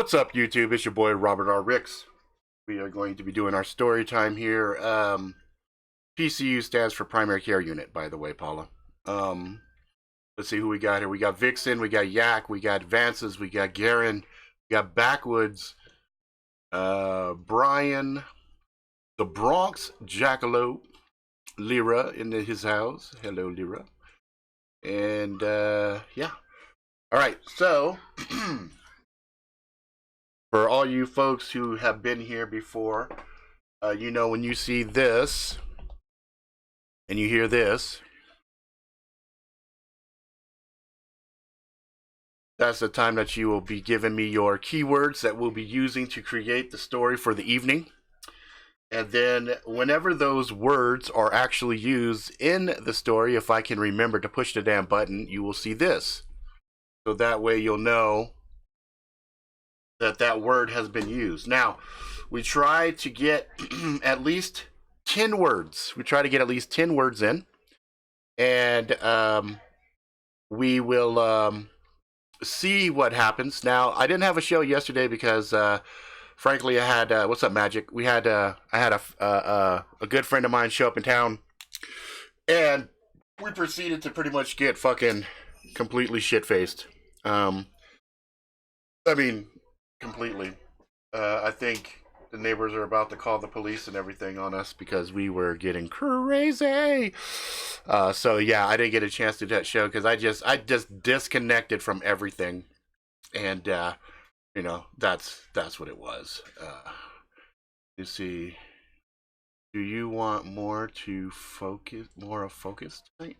What's up, YouTube? It's your boy Robert R. Ricks. We are going to be doing our story time here. PCU stands for Primary Care Unit, by the way, Paula. Let's see who we got here. We got Vixen, we got Yak, we got Vances, we got Garen, we got Backwoods, Brian, the Bronx Jackalope, Lyra in his house. Hello, Lyra. And yeah. All right, so for all you folks who have been here before, you know when you see this and you hear this, that's the time that you will be giving me your keywords that we'll be using to create the story for the evening. And then whenever those words are actually used in the story, if I can remember to push the damn button, you will see this. So that way you'll know that word has been used. Now, we try to get at least 10 words. We try to get at least 10 words in. And we will see what happens. Now, I didn't have a show yesterday because, frankly, I had, what's up, Magic? I had a good friend of mine show up in town. And we proceeded to pretty much get fucking completely shit-faced. I mean, completely. I think the neighbors are about to call the police and everything on us because we were getting crazy. So yeah, I didn't get a chance to do that show because I just disconnected from everything, and you know that's what it was. You see, do you want more of focus tonight?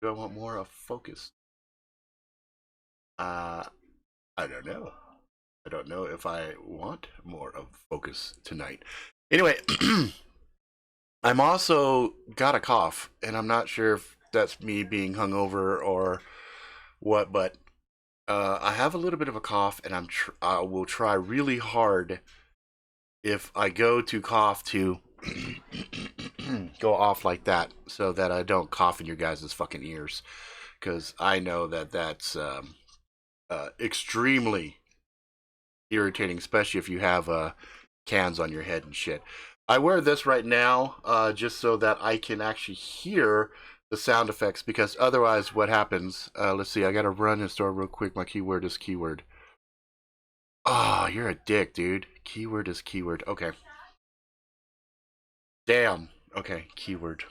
Do I want more of focus? I don't know. I don't know if I want more of focus tonight. Anyway, I'm also got a cough, and I'm not sure if that's me being hungover or what, but I have a little bit of a cough, and I will try really hard if I go to cough to go off like that, so that I don't cough in your guys' fucking ears, because I know that's extremely irritating, especially if you have cans on your head and shit. I wear this right now just so that I can actually hear the sound effects, because otherwise what happens, let's see, I gotta run and store real quick. My keyword is keyword. Oh, you're a dick, dude. Keyword is keyword. Okay. Damn. Okay, keyword.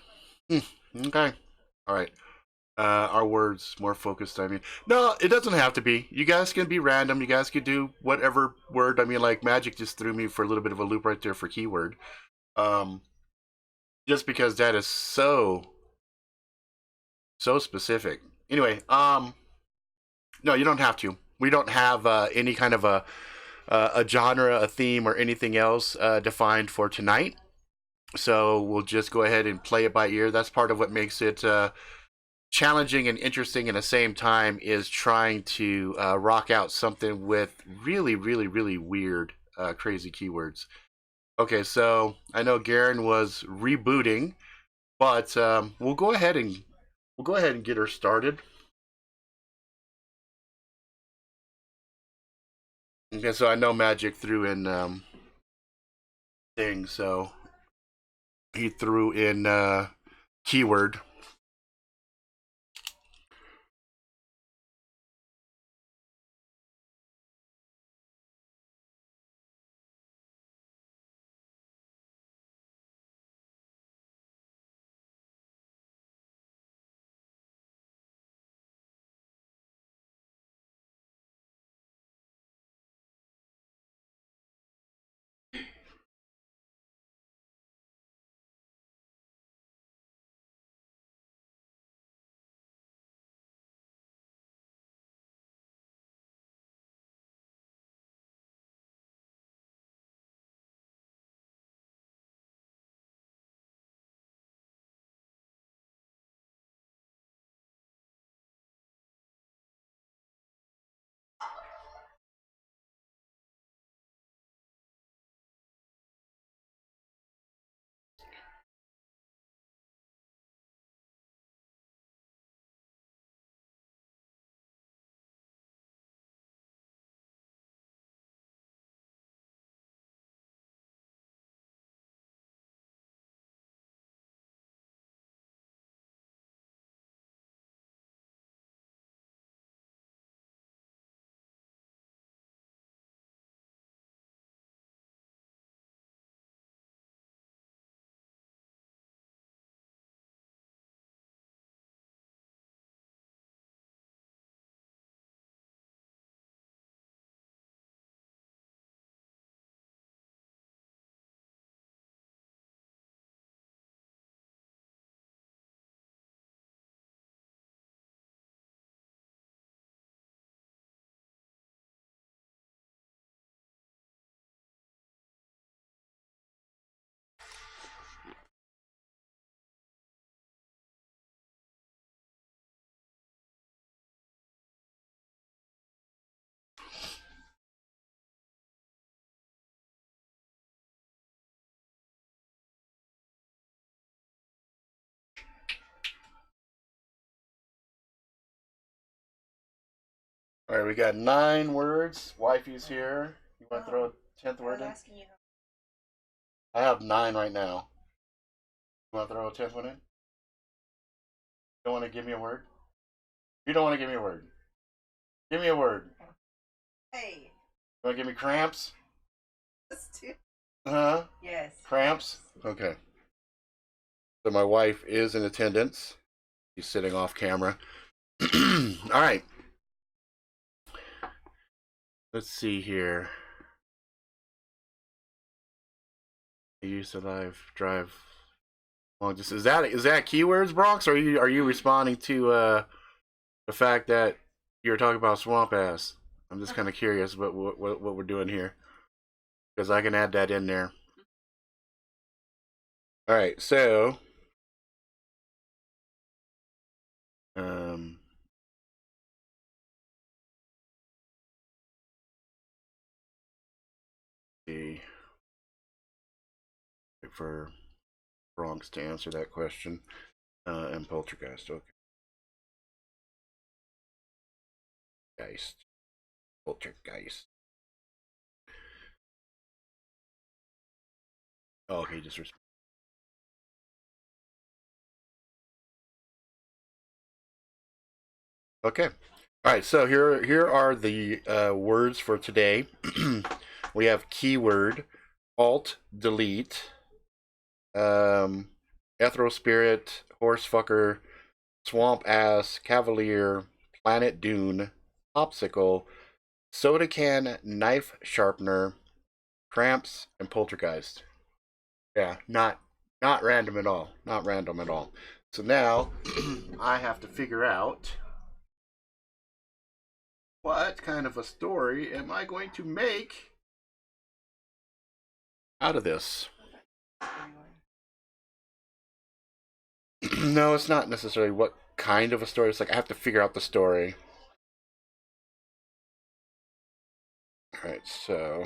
Okay. All right. Our words more focused. I mean, no, it doesn't have to be. You guys can be random. You guys could do whatever word. I mean, like Magic just threw me for a little bit of a loop right there for keyword. Just because that is so specific. Anyway, no, you don't have to. We don't have any kind of a genre, a theme, or anything else defined for tonight. So we'll just go ahead and play it by ear. That's part of what makes it challenging and interesting at the same time, is trying to rock out something with really, really, really weird, crazy keywords. Okay, so I know Garen was rebooting, but we'll go ahead and get her started. Okay, so I know Magic threw in things, so he threw in keyword. All right, we got 9 words. Wifey's here. You want to throw a 10th word in? I have 9 right now. You want to throw a 10th one in? You don't want to give me a word? You don't want to give me a word. Give me a word. Hey. You want to give me cramps? Huh? Yes. Cramps? Okay. So my wife is in attendance. She's sitting off camera. All right. Let's see here. I used to drive long distance. Is that keywords, Bronx? Or are you responding to the fact that you're talking about swamp ass? I'm just kind of curious about what we're doing here, because I can add that in there. All right, so see for Bronx to answer that question, and poltergeist. Okay, geist, poltergeist. Oh, okay, just respond. Okay. All right, so here are the words for today. We have keyword, alt delete, ethereal spirit, horse fucker, swamp ass, cavalier, planet dune, popsicle, soda can, knife sharpener, cramps, and poltergeist. Yeah, not random at all. Not random at all. So now I have to figure out what kind of a story am I going to make out of this. No, it's not necessarily what kind of a story. It's like I have to figure out the story. All right, so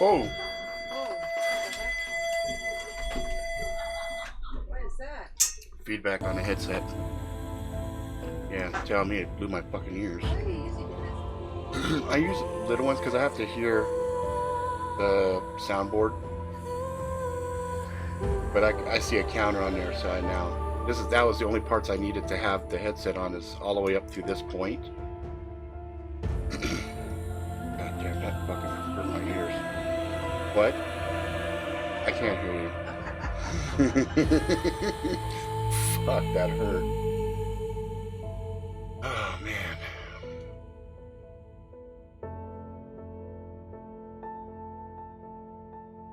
oh. What is that? Feedback on the headset. Yeah, tell me it blew my fucking ears. Why are you using this? I use little ones because I have to hear the soundboard. But I see a counter on there, so I now that was the only parts I needed to have the headset on, is all the way up to this point. God damn, that fucking hurt my ears. What? I can't hear you. Fuck, that hurt. Oh man.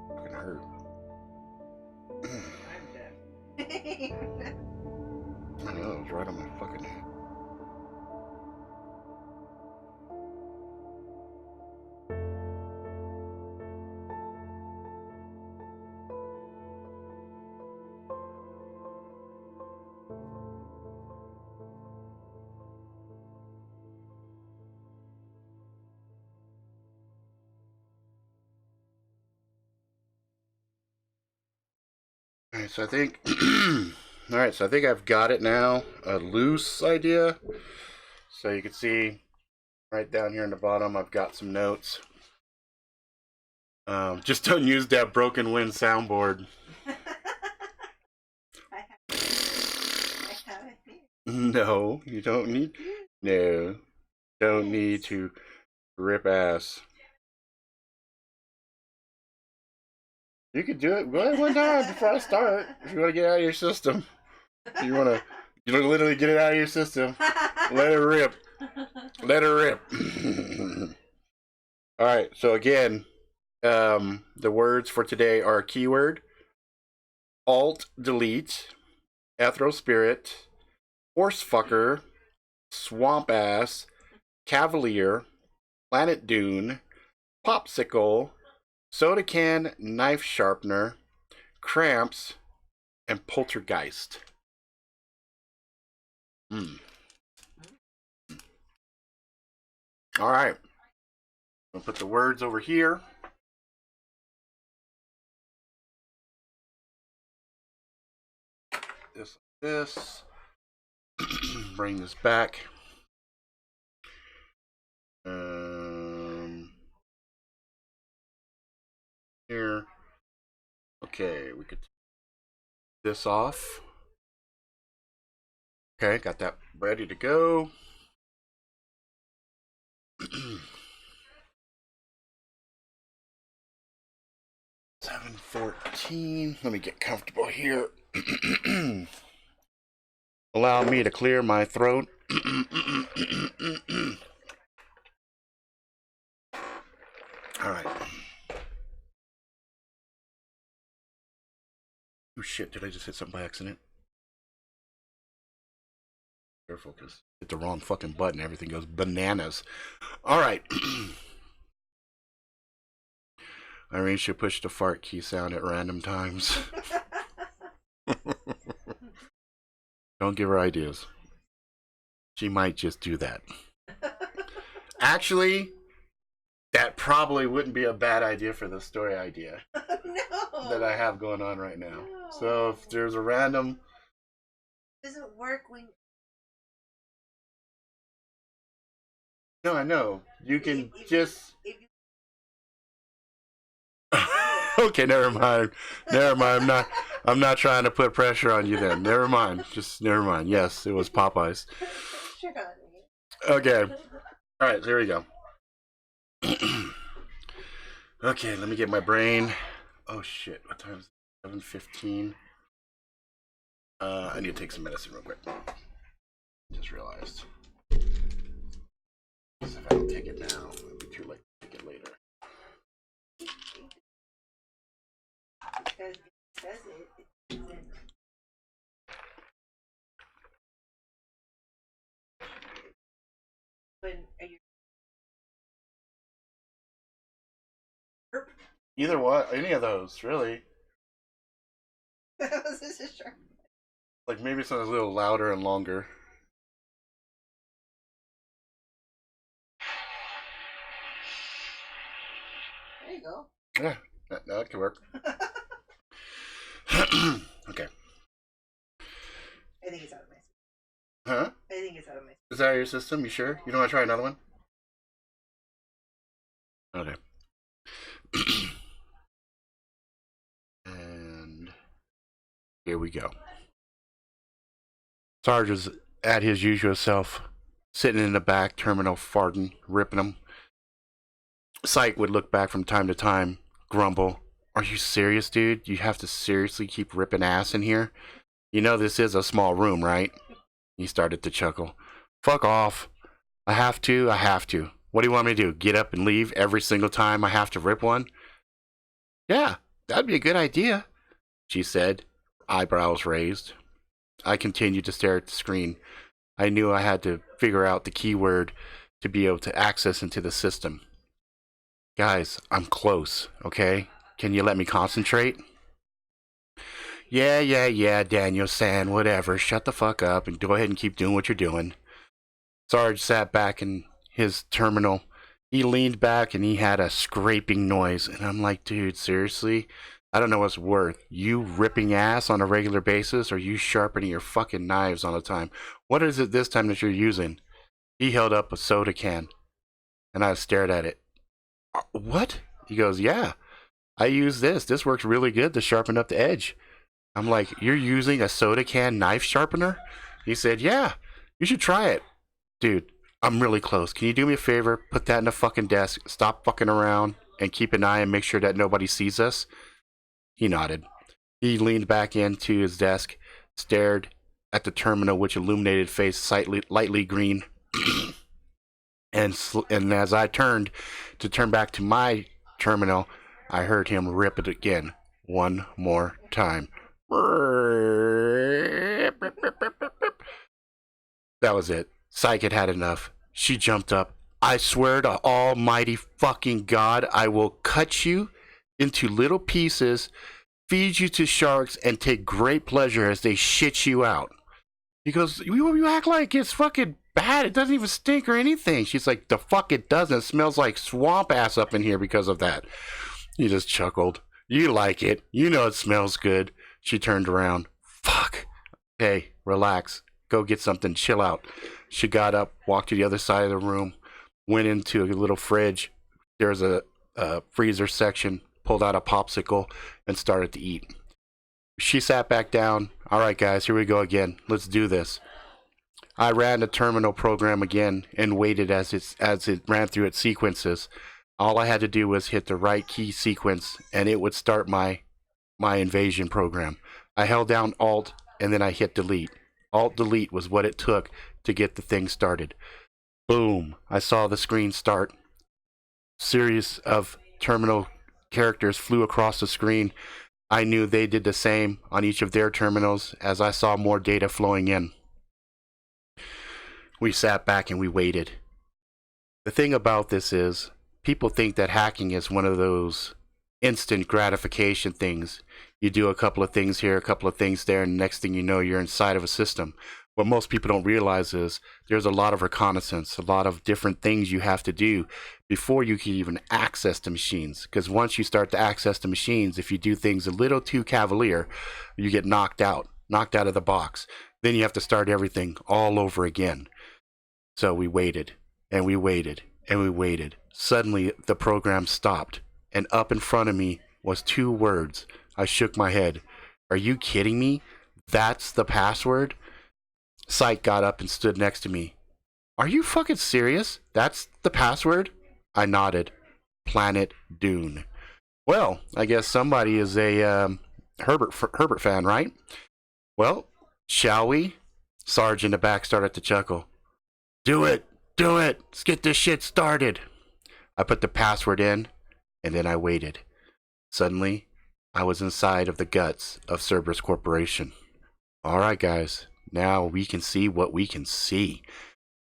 Fucking hurt. I'm done. I know, it was right on my fucking head. All right, so I think. All right, so I think I've got it now. A loose idea. So you can see right down here in the bottom, I've got some notes. Just don't use that broken wind soundboard. I have it here. No, you don't need. No, don't need to rip ass. You could do it. Go ahead one time before I start. If you want to get it out of your system, you want to literally get it out of your system. Let it rip. Let it rip. All right. So again, the words for today are keyword, alt delete, ethereal spirit, horsefucker, swamp ass, cavalier, planet dune, popsicle, soda can, knife sharpener, cramps, and poltergeist. All right. I'll put the words over here. This. Bring this back. Here. Okay, we could take this off. Okay, got that ready to go. 7:14. Let me get comfortable here. Allow me to clear my throat. All right. Oh shit, did I just hit something by accident? Careful, because hit the wrong fucking button, everything goes bananas. All right. Irene should push the fart key sound at random times. Don't give her ideas. She might just do that. Actually, that probably wouldn't be a bad idea for the story idea No. that I have going on right now. No. So if there's a random... It doesn't work when... No, I know. You can just... Okay, never mind. Never mind. I'm not trying to put pressure on you then. Never mind. Just never mind. Yes, it was Popeyes. Okay. All right, here we go. Okay, let me get my brain. Oh shit, what time is it? 7:15. I need to take some medicine real quick. Just realized. Because if I don't take it now, it'll be too late to take it later. Because it says it isn't. When are you... Either one, any of those, really. This is just sharp. Like maybe something's a little louder and longer. There you go. Yeah, that could work. Okay. I think it's out of my system. Huh? I think it's out of my system. Is that your system? You sure? You don't want to try another one? Okay. And here we go. Sarge is at his usual self, sitting in the back terminal, farting, ripping them. Syke would look back from time to time, grumble, "Are you serious, dude? You have to seriously keep ripping ass in here? You know this is a small room, right?" He started to chuckle. "Fuck off. I have to. What do you want me to do? Get up and leave every single time I have to rip one?" "Yeah, that'd be a good idea," she said, eyebrows raised. I continued to stare at the screen. I knew I had to figure out the keyword to be able to access into the system. "Guys, I'm close, okay? Can you let me concentrate?" Yeah, Daniel-san, whatever. Shut the fuck up and go ahead and keep doing what you're doing." Sarge sat back in his terminal. He leaned back and he had a scraping noise. And I'm like, dude, seriously? I don't know what's worth. You ripping ass on a regular basis or you sharpening your fucking knives all the time? What is it this time that you're using? He held up a soda can and I stared at it. What? He goes, yeah, I use this. This works really good to sharpen up the edge. I'm like, you're using a soda can knife sharpener? He said, yeah, you should try it. Dude, I'm really close. Can you do me a favor? Put that in the fucking desk. Stop fucking around and keep an eye and make sure that nobody sees us. He nodded. He leaned back into his desk, stared at the terminal, which illuminated face slightly, lightly green. and as I turned to turn back to my terminal, I heard him rip it again. One more time. That was it. Psych had had enough. She jumped up. I swear to almighty fucking God, I will cut you into little pieces, feed you to sharks, and take great pleasure as they shit you out. He goes, you act like it's fucking bad. It doesn't even stink or anything. She's like, the fuck it doesn't. It smells like swamp ass up in here because of that. He just chuckled. You like it. You know it smells good. She turned around. Fuck. Hey, relax. Go get something. Chill out. She got up, walked to the other side of the room, went into a little fridge. There's a freezer section, pulled out a popsicle, and started to eat. She sat back down. All right, guys, here we go again. Let's do this. I ran the terminal program again and waited as it ran through its sequences. All I had to do was hit the right key sequence, and it would start my invasion program. I held down Alt, and then I hit Delete. Alt-Delete was what it took to get the thing started. Boom. I saw the screen start. Series of terminal characters flew across the screen. I knew they did the same on each of their terminals as I saw more data flowing in. We sat back and we waited. The thing about this is, people think that hacking is one of those instant gratification things. You do a couple of things here, a couple of things there, and next thing you know, you're inside of a system. What most people don't realize is there's a lot of reconnaissance, a lot of different things you have to do before you can even access the machines. Because once you start to access the machines, if you do things a little too cavalier, you get knocked out of the box. Then you have to start everything all over again. So we waited, and we waited, and we waited. Suddenly, the program stopped, and up in front of me was 2 words. I shook my head. Are you kidding me? That's the password? Psych got up and stood next to me. Are you fucking serious? That's the password? I nodded. Planet Dune. Well, I guess somebody is a Herbert fan, right? Well, shall we? Sarge in the back started to chuckle. Do it! Do it! Let's get this shit started! I put the password in, and then I waited. Suddenly, I was inside of the guts of Cerberus Corporation. Alright guys, now we can see what we can see.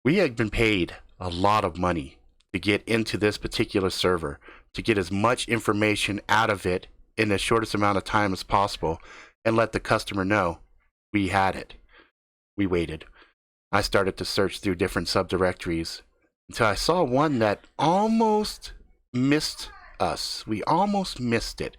We had been paid a lot of money to get into this particular server, to get as much information out of it in the shortest amount of time as possible, and let the customer know we had it. We waited. I started to search through different subdirectories until I saw one that almost missed us. We almost missed it.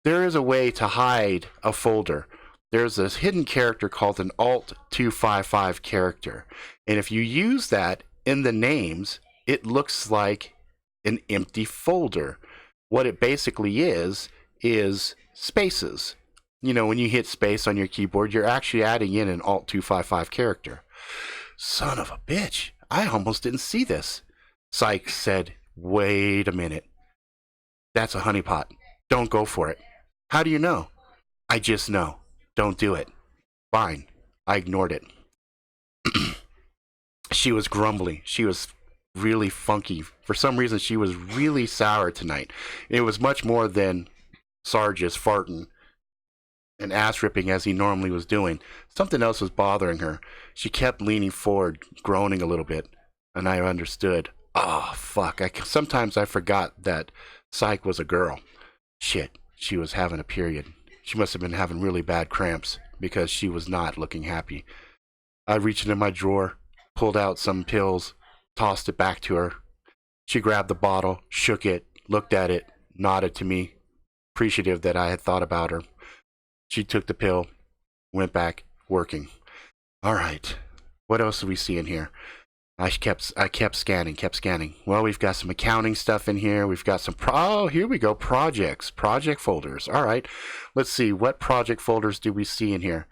There is a way to hide a folder. There's this hidden character called an Alt-255 character. And if you use that in the names, it looks like an empty folder. What it basically is spaces. You know, when you hit space on your keyboard, you're actually adding in an Alt-255 character. Son of a bitch. I almost didn't see this. Psych said, wait a minute. That's a honeypot. Don't go for it. How do you know? I just know. Don't do it. Fine. I ignored it. She was grumbly. She was really funky. For some reason, she was really sour tonight. It was much more than Sarge's farting and ass ripping as he normally was doing. Something else was bothering her. She kept leaning forward, groaning a little bit, and I understood. Oh, fuck. Sometimes I forgot that Psych was a girl. Shit, she was having a period. She must have been having really bad cramps because she was not looking happy. I reached into my drawer, pulled out some pills, tossed it back to her. She grabbed the bottle, shook it, looked at it, nodded to me, appreciative that I had thought about her. She took the pill, went back working. All right, what else do we see in here? I kept scanning. Well, we've got some accounting stuff in here. We've got some here we go, project folders. All right, let's see, what project folders do we see in here?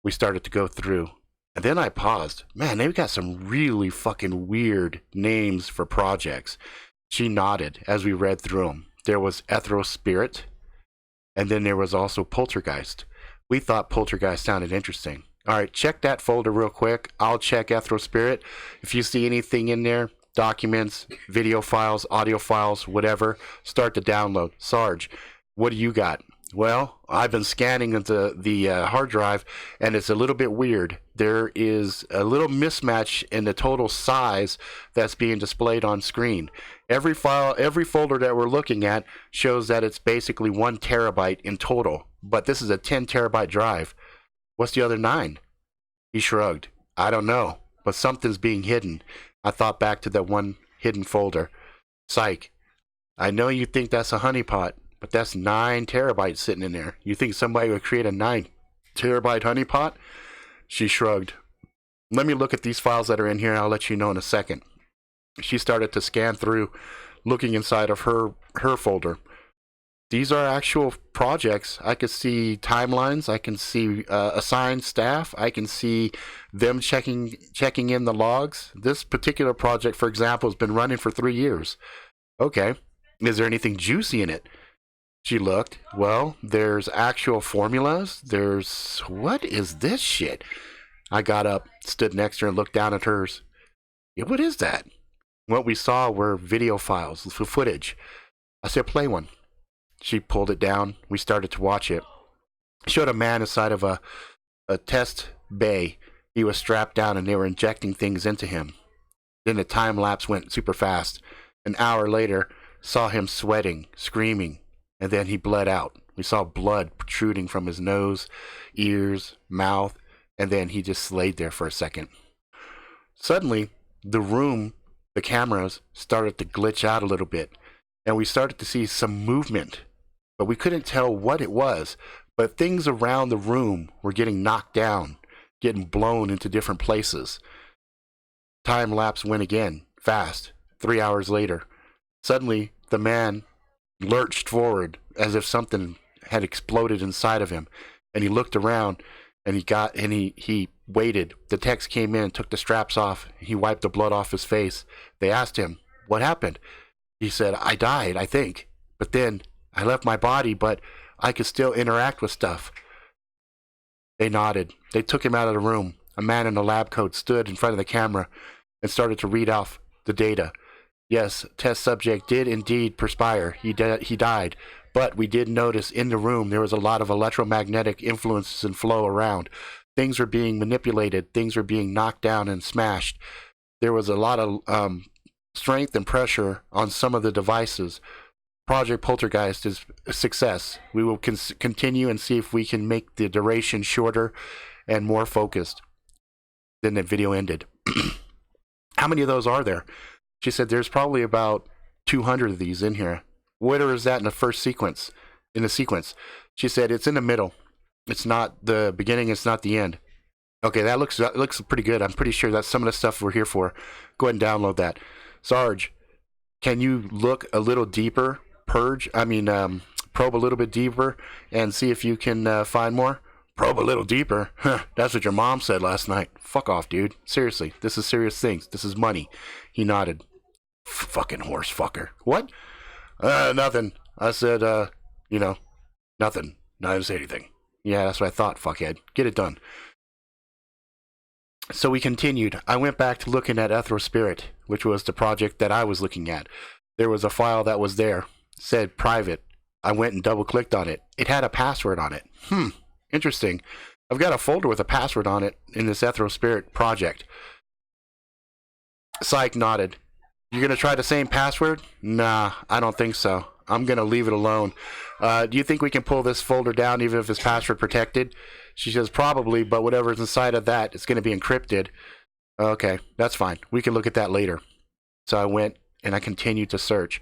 We started to go through, and then I paused. Man, they've got some really fucking weird names for projects. She nodded as we read through them. There was ethereal spirit, and then there was also poltergeist. We thought poltergeist sounded interesting. All right, check that folder real quick. I'll check ethereal spirit. If you see anything in there, documents, video files, audio files, whatever, start to download. Sarge, what do you got? Well, I've been scanning the hard drive, and it's a little bit weird. There is a little mismatch in the total size that's being displayed on screen. Every file, every folder that we're looking at shows that it's basically 1 terabyte in total, but this is a 10 terabyte drive. What's the other 9? He shrugged. I don't know, but something's being hidden. I thought back to that one hidden folder. Psych. I know you think that's a honeypot, but that's 9 terabytes sitting in there. You think somebody would create a 9 terabyte honeypot? She shrugged. Let me look at these files that are in here, and I'll let you know in a second. She started to scan through, looking inside of her folder. These are actual projects. I could see timelines. I can see assigned staff. I can see them checking in the logs. This particular project, for example, has been running for 3 years. Okay. Is there anything juicy in it? She looked. Well, there's actual formulas. What is this shit? I got up, stood next to her, and looked down at hers. Yeah, what is that? What we saw were video files, footage. I said, play one. She pulled it down. We started to watch it. It showed a man inside of a test bay. He was strapped down and they were injecting things into him. Then the time lapse went super fast. An hour later, saw him sweating, screaming, and then he bled out. We saw blood protruding from his nose, ears, mouth, and then he just laid there for a second. Suddenly, the cameras started to glitch out a little bit, and we started to see some movement, but we couldn't tell what it was. But things around the room were getting knocked down, getting blown into different places. Time lapse went again, fast. 3 hours later, suddenly the man lurched forward as if something had exploded inside of him, and he looked around, and he waited. The techs came in, took the straps off. He wiped the blood off his face. They asked him, what happened? He said, I died, I think. But then I left my body, but I could still interact with stuff. They nodded. They took him out of the room. A man in a lab coat stood in front of the camera and started to read off the data. Yes, test subject did indeed perspire. He died. But we did notice in the room there was a lot of electromagnetic influences and flow around. Things were being manipulated. Things were being knocked down and smashed. There was a lot of strength and pressure on some of the devices. Project Poltergeist is a success. We will continue and see if we can make the duration shorter and more focused. Then the video ended. How many of those are there? She said there's probably about 200 of these in here. Where is that in the first sequence? In the sequence. She said it's in the middle. It's not the beginning, it's not the end. Okay, that looks pretty good. I'm pretty sure that's some of the stuff we're here for. Go ahead and download that. Sarge, can you look a little deeper? Probe a little bit deeper and see if you can find more? Probe a little deeper? Huh, that's what your mom said last night. Fuck off, dude. Seriously, this is serious things. This is money. He nodded. Fucking horse fucker. What? Nothing. I said, nothing. I didn't say anything. Yeah, that's what I thought, fuckhead. Get it done. So we continued. I went back to looking at Ethereal Spirit, which was the project that I was looking at. There was a file that was there. Said private. I went and double-clicked on it. It had a password on it. Interesting. I've got a folder with a password on it in this Ethereal Spirit project. Psych nodded. You're going to try the same password? Nah, I don't think so. I'm going to leave it alone. Do you think we can pull this folder down even if it's password protected? She says, probably, but whatever's inside of that, it's going to be encrypted. Okay, that's fine. We can look at that later. So I went and I continued to search.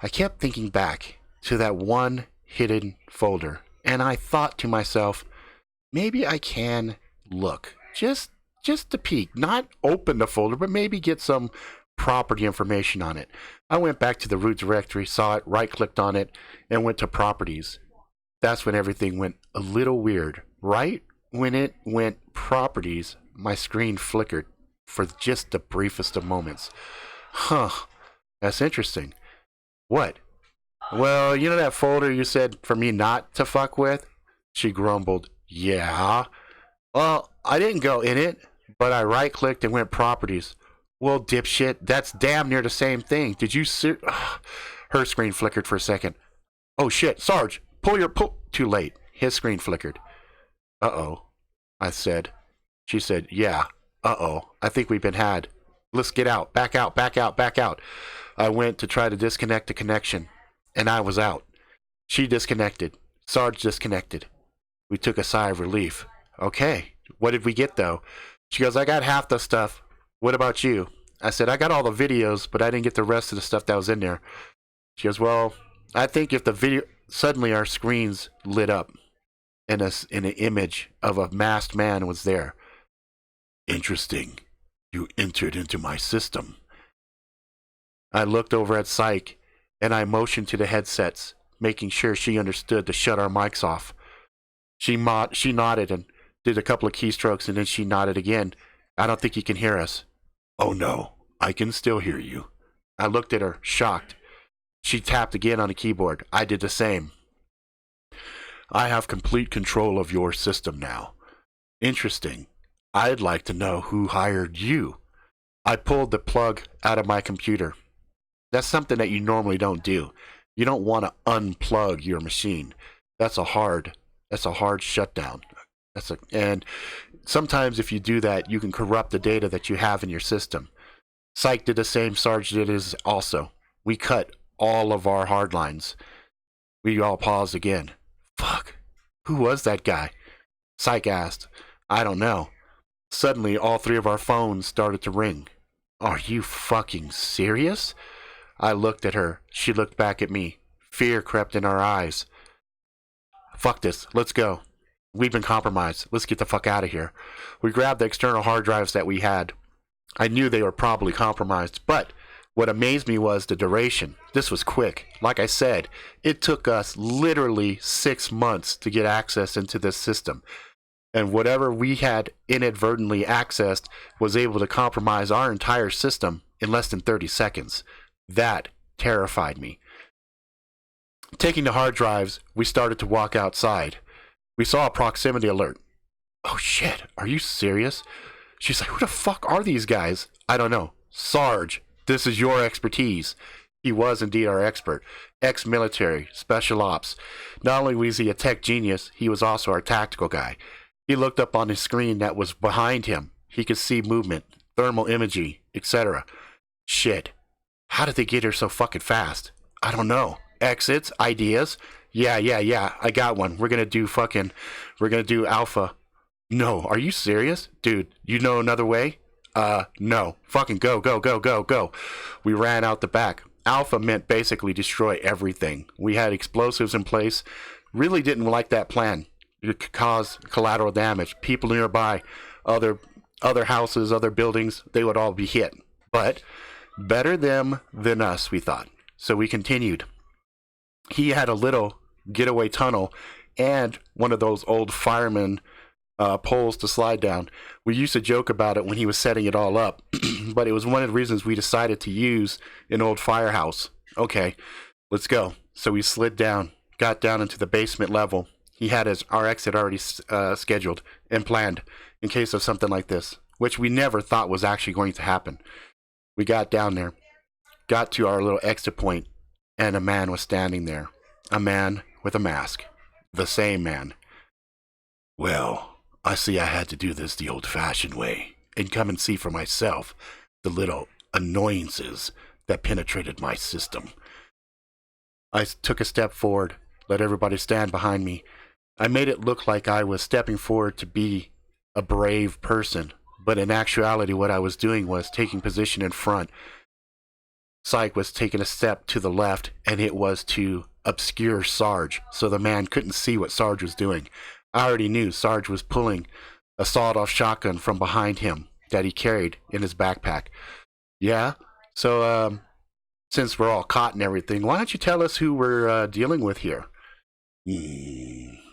I kept thinking back to that one hidden folder. And I thought to myself, maybe I can look. Just to peek. Not open the folder, but maybe get some property information on it. I went back to the root directory, saw it, right-clicked on it, and went to properties. That's when everything went a little weird. Right when it went properties, my screen flickered for just the briefest of moments. Huh, that's interesting. What? Well, you know that folder you said for me not to fuck with? She grumbled. Yeah. Well, I didn't go in it, but I right-clicked and went properties. Well, dipshit, that's damn near the same thing. Did you see? Her screen flickered for a second. Oh shit, Sarge, pull. Too late. His screen flickered. Uh-oh, I said. She said, yeah, uh-oh, I think we've been had. Let's get out. Back out. I went to try to disconnect the connection, and I was out. She disconnected. Sarge disconnected. We took a sigh of relief. Okay, what did we get, though? She goes, I got half the stuff. What about you? I said, I got all the videos, but I didn't get the rest of the stuff that was in there. She goes, well, I think if the video... Suddenly our screens lit up, and an image of a masked man was there. Interesting. You entered into my system. I looked over at Psych, and I motioned to the headsets, making sure she understood to shut our mics off. She nodded and did a couple of keystrokes, and then she nodded again. I don't think you can hear us. Oh no, I can still hear you. I looked at her, shocked. She tapped again on the keyboard. I did the same. I have complete control of your system now. Interesting. I'd like to know who hired you. I pulled the plug out of my computer. That's something that you normally don't do. You don't want to unplug your machine. That's a hard shutdown. And sometimes if you do that, you can corrupt the data that you have in your system. Psych did the same. Sarge did his also. We cut all of our hard lines. We all paused again. Fuck. Who was that guy? Psych asked. I don't know. Suddenly, all three of our phones started to ring. Are you fucking serious? I looked at her. She looked back at me. Fear crept in our eyes. Fuck this. Let's go. We've been compromised. Let's get the fuck out of here. We grabbed the external hard drives that we had. I knew they were probably compromised, but what amazed me was the duration. This was quick. Like I said, it took us literally 6 months to get access into this system. And whatever we had inadvertently accessed was able to compromise our entire system in less than 30 seconds. That terrified me. Taking the hard drives, we started to walk outside. We saw a proximity alert. Oh shit, are you serious? She's like, who the fuck are these guys? I don't know. Sarge, this is your expertise. He was indeed our expert. Ex-military, special ops. Not only was he a tech genius, he was also our tactical guy. He looked up on his screen that was behind him. He could see movement, thermal imaging, etc. Shit. How did they get here so fucking fast? I don't know. Exits? Ideas? Yeah. I got one. We're gonna do alpha. No, are you serious? Dude, you know another way? No. Fucking go. We ran out the back. Alpha meant basically destroy everything. We had explosives in place. Really didn't like that plan. It could cause collateral damage. People nearby, other houses, other buildings, they would all be hit. But better them than us, we thought. So we continued. He had a little getaway tunnel and one of those old fireman poles to slide down. We used to joke about it when he was setting it all up, but it was one of the reasons we decided to use an old firehouse. Okay, let's go. So we slid down, got down into the basement level. He had our exit already scheduled and planned in case of something like this, which we never thought was actually going to happen. We got down there, got to our little exit point, and a man was standing there. A man with a mask. The same man. Well, I see I had to do this the old-fashioned way and come and see for myself the little annoyances that penetrated my system. I took a step forward, let everybody stand behind me. I made it look like I was stepping forward to be a brave person, but in actuality what I was doing was taking position in front. Psych was taking a step to the left, and it was to obscure Sarge, so the man couldn't see what Sarge was doing. I already knew Sarge was pulling a sawed-off shotgun from behind him that he carried in his backpack. Yeah? So, since we're all caught and everything, why don't you tell us who we're dealing with here?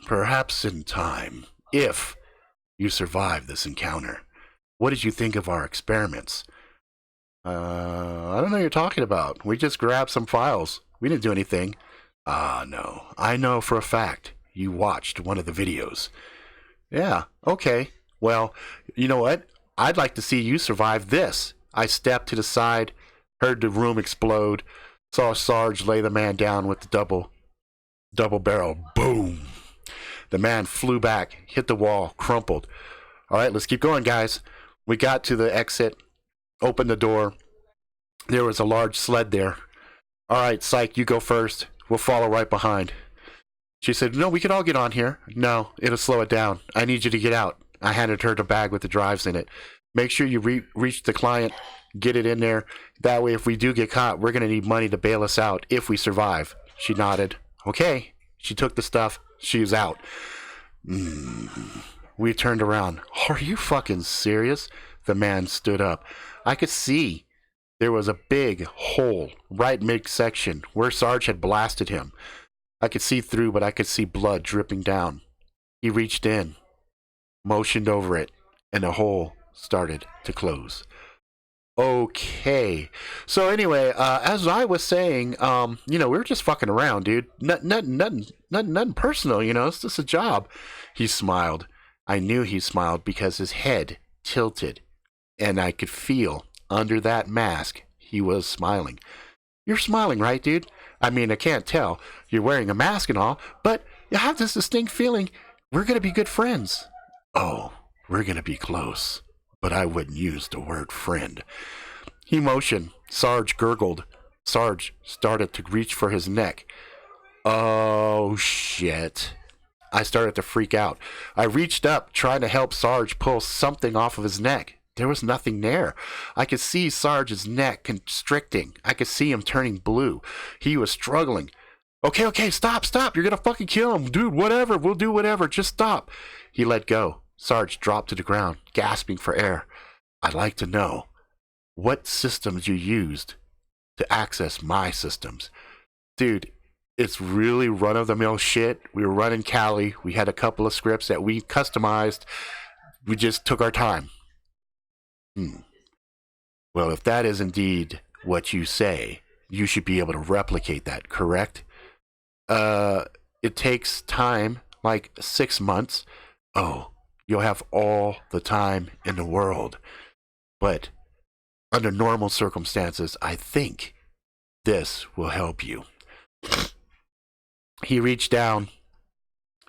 Perhaps in time, if you survive this encounter. What did you think of our experiments? I don't know what you're talking about. We just grabbed some files. We didn't do anything. No. I know for a fact you watched one of the videos. Yeah, okay. Well, you know what? I'd like to see you survive this. I stepped to the side, heard the room explode, saw Sarge lay the man down with the double barrel. Boom! The man flew back, hit the wall, crumpled. All right, let's keep going, guys. We got to the exit, opened the door. There was a large sled there. All right, Psych, you go first. We'll follow right behind. She said, no, we can all get on here. No, it'll slow it down. I need you to get out. I handed her the bag with the drives in it. Make sure you reach the client, get it in there. That way, if we do get caught, we're going to need money to bail us out if we survive. She nodded. Okay. She took the stuff. She was out. We turned around. Are you fucking serious? The man stood up. I could see there was a big hole right midsection where Sarge had blasted him. I could see through, but I could see blood dripping down. He reached in, motioned over it, and the hole started to close. Okay. So anyway, as I was saying, we were just fucking around, dude. Nothing personal, it's just a job. He smiled. I knew he smiled because his head tilted, and I could feel under that mask he was smiling. You're smiling, right, dude? I mean, I can't tell. You're wearing a mask and all, but you have this distinct feeling we're going to be good friends. Oh, we're going to be close, but I wouldn't use the word friend. He motioned. Sarge gurgled. Sarge started to reach for his neck. Oh, shit. I started to freak out. I reached up, trying to help Sarge pull something off of his neck. There was nothing there. I could see Sarge's neck constricting. I could see him turning blue. He was struggling. Okay, stop. You're going to fucking kill him. Dude, whatever. We'll do whatever. Just stop. He let go. Sarge dropped to the ground, gasping for air. I'd like to know what systems you used to access my systems. Dude, it's really run-of-the-mill shit. We were running Cali. We had a couple of scripts that we customized. We just took our time. Well, if that is indeed what you say, you should be able to replicate that, correct? It takes time, like 6 months. Oh, you'll have all the time in the world. But under normal circumstances, I think this will help you. He reached down.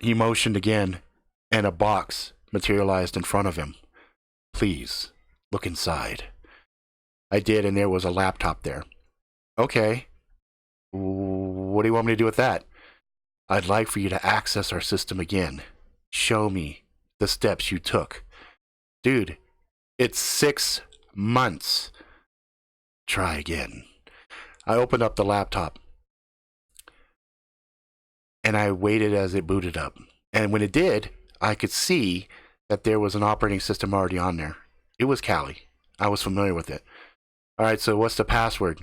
He motioned again, and a box materialized in front of him. Please, look inside. I did, and there was a laptop there. Okay. What do you want me to do with that? I'd like for you to access our system again. Show me the steps you took. Dude, it's 6 months. Try again. I opened up the laptop, and I waited as it booted up. And when it did, I could see that there was an operating system already on there. It was Kali. I was familiar with it. All right, so what's the password?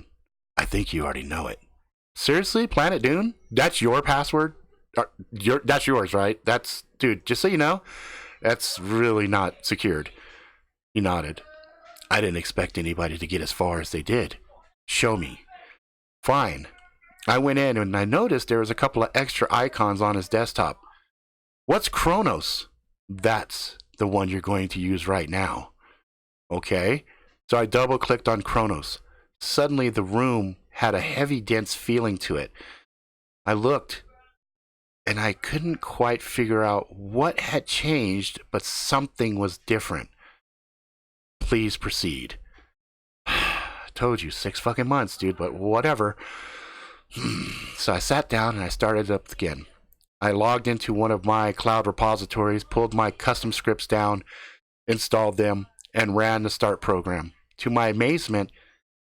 I think you already know it. Seriously, Planet Dune? That's your password? That's yours, right? Dude, just so you know, that's really not secured. He nodded. I didn't expect anybody to get as far as they did. Show me. Fine. I went in and I noticed there was a couple of extra icons on his desktop. What's Kronos? That's the one you're going to use right now. Okay. So I double-clicked on Kronos. Suddenly the room had a heavy, dense feeling to it. I looked, and I couldn't quite figure out what had changed, but something was different. Please proceed. I told you, 6 fucking months, dude, but whatever. So I sat down and I started up again. I logged into one of my cloud repositories, pulled my custom scripts down, installed them, and ran the start program. To my amazement,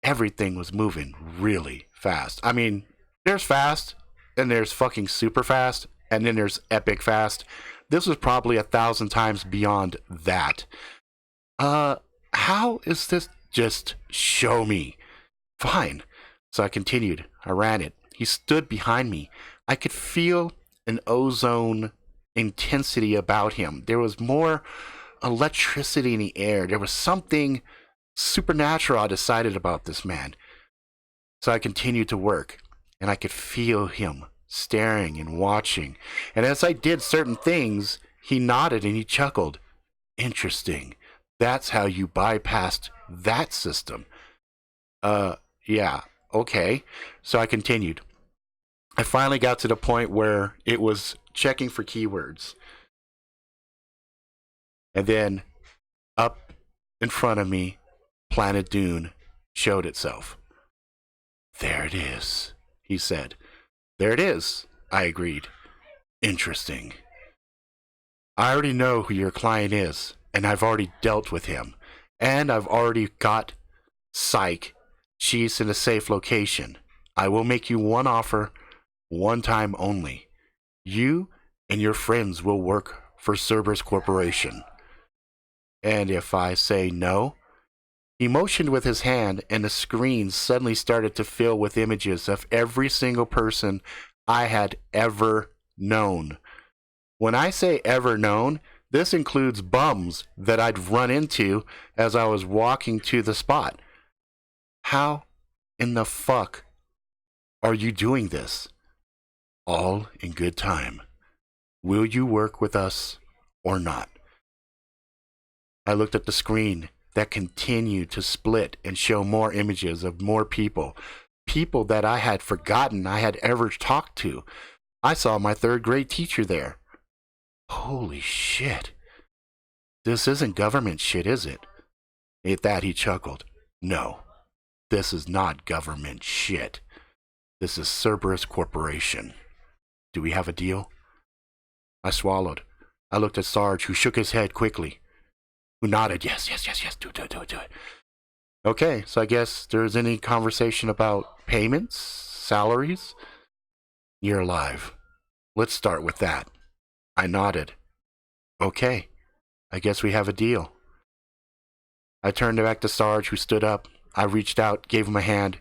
everything was moving really fast. I mean, there's fast, and there's fucking super fast, and then there's epic fast. This was probably 1,000 times beyond that. How is this? Just show me. Fine. So I continued. I ran it. He stood behind me. I could feel an ozone intensity about him. There was more electricity in the air. There was something supernatural I decided about this man. So I continued to work, and I could feel him staring and watching. And as I did certain things, he nodded and he chuckled. Interesting. That's how you bypassed that system. Yeah, okay. So I continued. I finally got to the point where it was checking for keywords. And then up in front of me, Planet Dune showed itself. There it is, he said. There it is, I agreed. Interesting. I already know who your client is, and I've already dealt with him. And I've already got Psych. She's in a safe location. I will make you one offer, one time only. You and your friends will work for Cerberus Corporation. And if I say no? He motioned with his hand, and the screen suddenly started to fill with images of every single person I had ever known. When I say ever known, this includes bums that I'd run into as I was walking to the spot. How in the fuck are you doing this? All in good time. Will you work with us or not? I looked at the screen that continued to split and show more images of more people. People that I had forgotten I had ever talked to. I saw my third grade teacher there. Holy shit. This isn't government shit, is it? At that he chuckled. No, this is not government shit. This is Cerberus Corporation. Do we have a deal? I swallowed. I looked at Sarge, who shook his head quickly. Who nodded, yes, do it. Okay, so I guess there's any conversation about payments, salaries? You're alive. Let's start with that. I nodded. Okay, I guess we have a deal. I turned back to Sarge, who stood up. I reached out, gave him a hand,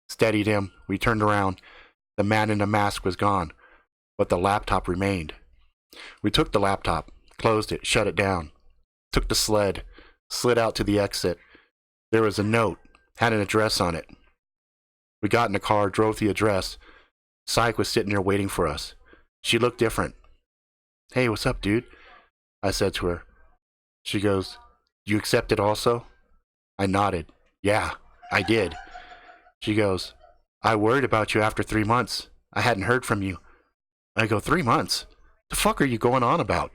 steadied him. We turned around. The man in the mask was gone, but the laptop remained. We took the laptop, closed it, shut it down. Took the sled, slid out to the exit. There was a note, had an address on it. We got in the car, drove to the address. Psych was sitting there waiting for us. She looked different. Hey, what's up, dude? I said to her. She goes, you accept it also? I nodded. Yeah, I did. She goes, I worried about you after 3 months. I hadn't heard from you. I go, 3 months? The fuck are you going on about?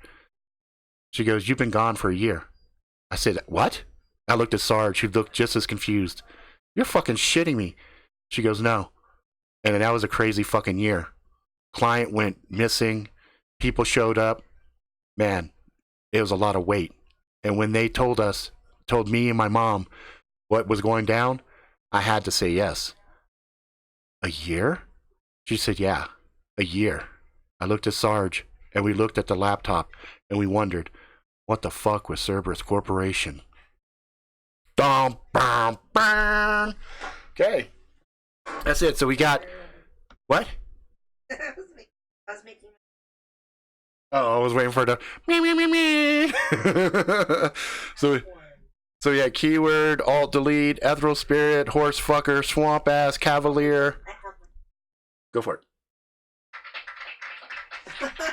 She goes, you've been gone for a year. I said, what? I looked at Sarge, who looked just as confused. You're fucking shitting me. She goes, no. And that was a crazy fucking year. Client went missing. People showed up. Man, it was a lot of weight. And when they told me and my mom what was going down, I had to say yes. A year? She said, yeah, a year. I looked at Sarge, and we looked at the laptop, and we wondered, what the fuck was Cerberus Corporation? Okay. That's it. So we got... What? I was making. Oh, I was waiting for the... So yeah, keyword, alt-delete, ethereal spirit, horse fucker, swamp ass, cavalier. I have one. Go for it.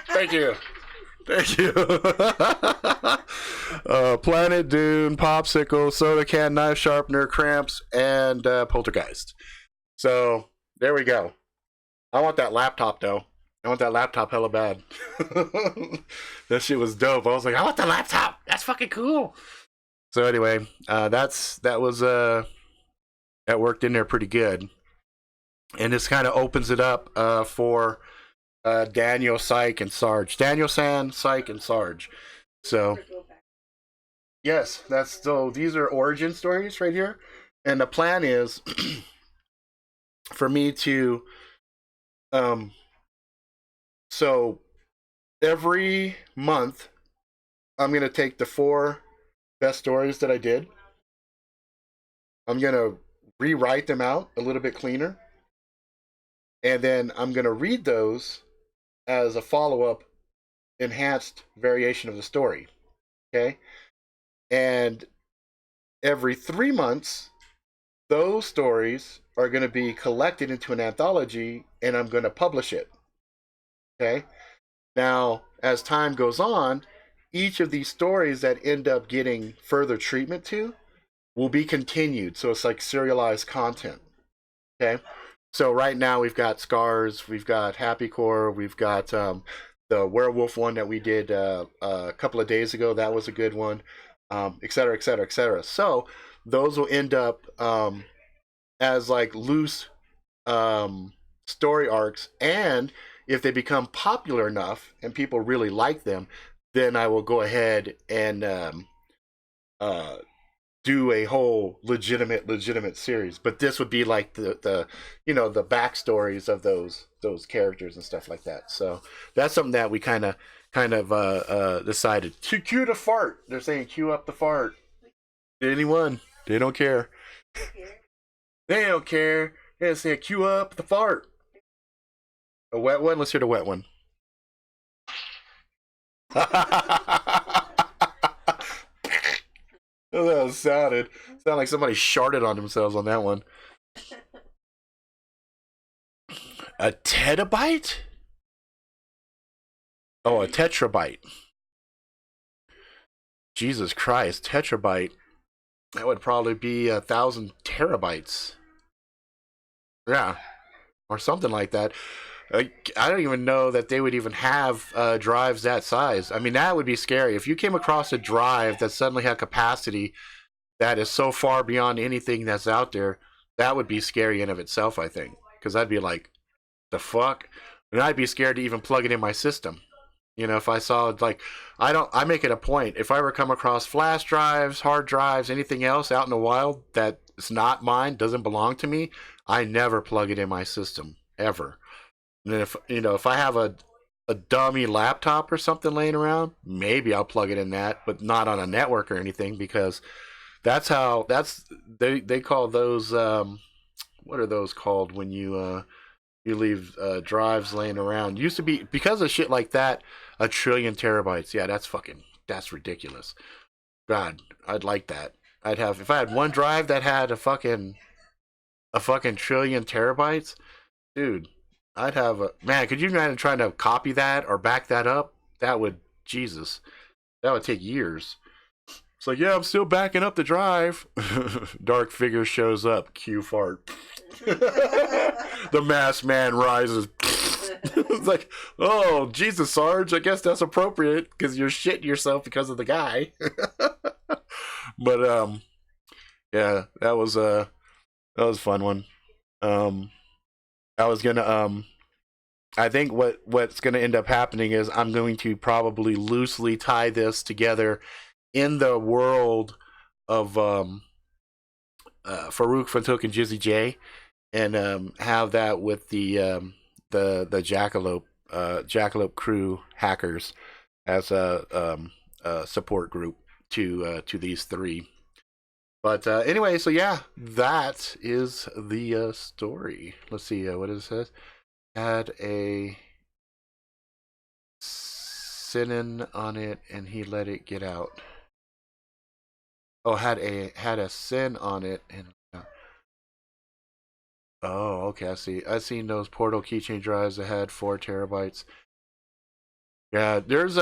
Thank you. Planet Dune, Popsicle, soda can, knife sharpener, cramps, and poltergeist. So there we go. I want that laptop though. I want that laptop hella bad. That shit was dope. I was like, I want the laptop. That's fucking cool. So anyway, that worked in there pretty good. And this kind of opens it up for Daniel, Psych, and Sarge. Daniel, San, Psych, and Sarge. So, yes, these are origin stories right here. And the plan is for me to So every month, I'm going to take the 4 best stories that I did. I'm going to rewrite them out a little bit cleaner. And then I'm going to read those as a follow-up enhanced variation of the story. Okay? And every 3 months, those stories are going to be collected into an anthology and I'm going to publish it. Okay? Now, as time goes on, each of these stories that end up getting further treatment to will be continued. So it's like serialized content. Okay? So right now we've got Scars, we've got Happy Core, we've got the werewolf one that we did a couple of days ago. That was a good one, et cetera, et cetera, et cetera. So those will end up as like loose story arcs, and if they become popular enough and people really like them, then I will go ahead and do a whole legitimate series. But this would be like the the backstories of those characters and stuff like that. So that's something that we kind of decided to cue the fart. They're saying cue up the fart. Anyone? They don't care. They don't care. They say cue up the fart. A wet one. Let's hear the wet one. That sounded like somebody sharted on themselves on that one. A terabyte? Oh, a tetrabyte. Jesus Christ, tetrabyte. That would probably be 1,000 terabytes. Yeah, or something like that. I don't even know that they would even have drives that size. I mean, that would be scary. If you came across a drive that suddenly had capacity that is so far beyond anything that's out there, that would be scary in of itself, I think. Because I'd be like, the fuck? And I'd be scared to even plug it in my system. You know, if I saw, like, I make it a point. If I ever come across flash drives, hard drives, anything else out in the wild that's not mine, doesn't belong to me, I never plug it in my system, ever. And then if I have a dummy laptop or something laying around, maybe I'll plug it in that, but not on a network or anything, because they call those what are those called when you leave drives laying around? Used to be, because of shit like that, 1 trillion terabytes. Yeah, that's ridiculous. God, I'd like that. If I had one drive that had a fucking 1 trillion terabytes, dude. I'd have man. Could you imagine trying to copy that or back that up? That would take years. It's like, yeah, I'm still backing up the drive. Dark figure shows up. Cue fart. The masked man rises. It's like, oh Jesus, Sarge. I guess that's appropriate because you're shitting yourself because of the guy. But yeah, that was a fun one. I was gonna I think what's gonna end up happening is I'm going to probably loosely tie this together in the world of Farouk Fantook and Jizzy J, and have that with the Jackalope crew hackers as a support group to these 3. But anyway, so yeah, that is the story. Let's see, what does it say? Had a sin on it, and he let it get out. Oh, had a sin on it, and oh, okay, I see. I've seen those Portal keychain drives that had 4 terabytes. Yeah, there's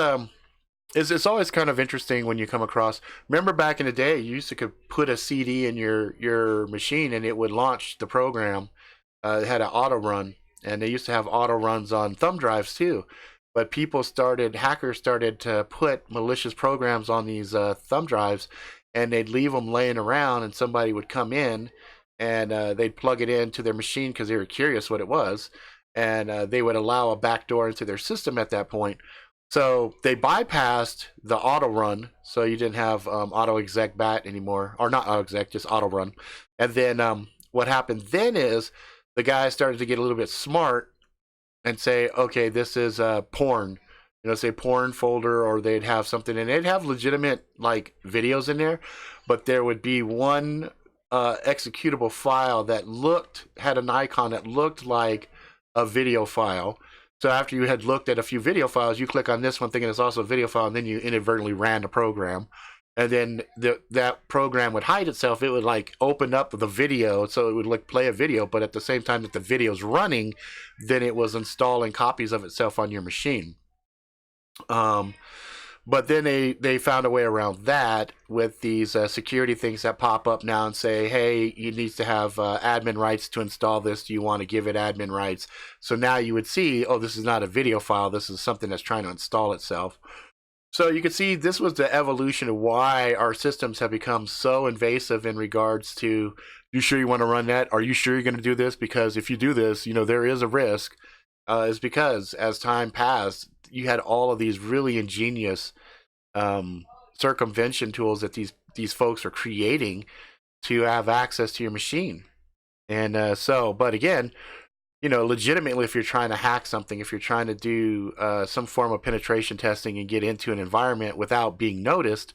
It's always kind of interesting when you come across. Remember back in the day, you used to could put a CD in your machine and it would launch the program. It had an auto run, and they used to have auto runs on thumb drives too. But hackers started to put malicious programs on these thumb drives, and they'd leave them laying around, and somebody would come in and they'd plug it into their machine because they were curious what it was, and they would allow a backdoor into their system at that point. So they bypassed the auto run, so you didn't have auto exec bat anymore, or not auto exec, just auto run. And then what happened then is the guys started to get a little bit smart, and say, okay, this is porn. Say porn folder, or they'd have something, and they'd have legitimate like videos in there, but there would be one executable file that had an icon that looked like a video file. So after you had looked at a few video files, you click on this one thinking it's also a video file, and then you inadvertently ran the program. And then that program would hide itself. It would like open up the video, so it would like play a video, but at the same time that the video's running, then it was installing copies of itself on your machine. But then they found a way around that with these security things that pop up now and say, hey, you need to have admin rights to install this. Do you want to give it admin rights? So now you would see, oh, this is not a video file. This is something that's trying to install itself. So you can see this was the evolution of why our systems have become so invasive in regards to, you sure you want to run that? Are you sure you're going to do this? Because if you do this, there is a risk. Is because as time passed, you had all of these really ingenious circumvention tools that these folks are creating to have access to your machine. And but again, legitimately, if you're trying to hack something, if you're trying to do some form of penetration testing and get into an environment without being noticed,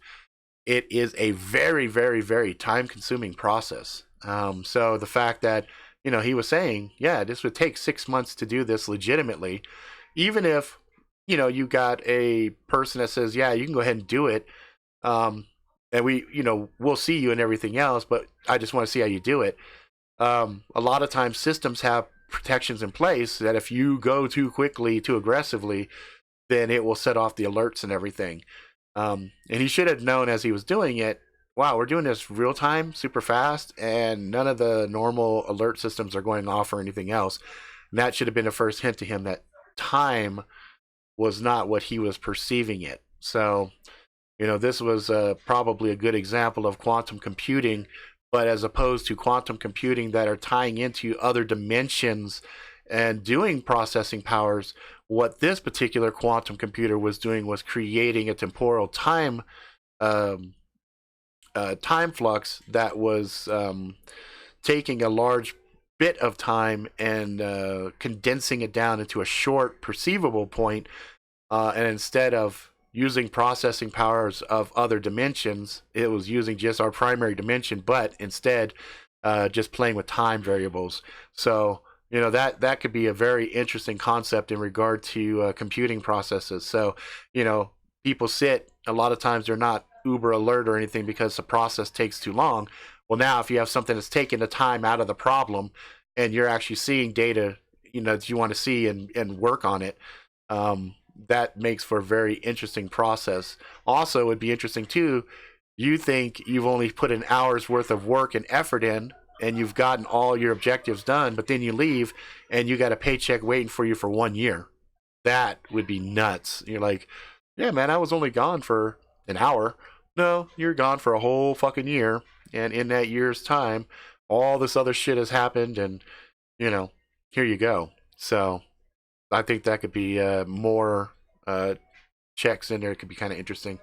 it is a very, very, very time-consuming process. So the fact that, he was saying, yeah, this would take 6 months to do this legitimately, even if, you got a person that says, yeah, you can go ahead and do it, and we'll see you and everything else, but I just want to see how you do it. A lot of times systems have protections in place that if you go too quickly, too aggressively, then it will set off the alerts and everything. And he should have known as he was doing it, wow, we're doing this real time, super fast, and none of the normal alert systems are going off or anything else. And that should have been the first hint to him that time was not what he was perceiving it. So, this was probably a good example of quantum computing, but as opposed to quantum computing that are tying into other dimensions and doing processing powers, what this particular quantum computer was doing was creating a temporal time time flux that was taking a large bit of time and condensing it down into a short perceivable point, and instead of using processing powers of other dimensions, it was using just our primary dimension, but instead just playing with time variables. So that could be a very interesting concept in regard to computing processes. So people a lot of times they're not uber alert or anything because the process takes too long. Well, now if you have something that's taking the time out of the problem and you're actually seeing data that you want to see and work on it, that makes for a very interesting process. Also, it would be interesting too, you think you've only put an hour's worth of work and effort in and you've gotten all your objectives done, but then you leave and you got a paycheck waiting for you for 1 year. That would be nuts. You're like, yeah, man, I was only gone for an hour. No, you're gone for a whole fucking year. And in that year's time, all this other shit has happened, and, here you go. So I think that could be more checks in there. It could be kind of interesting.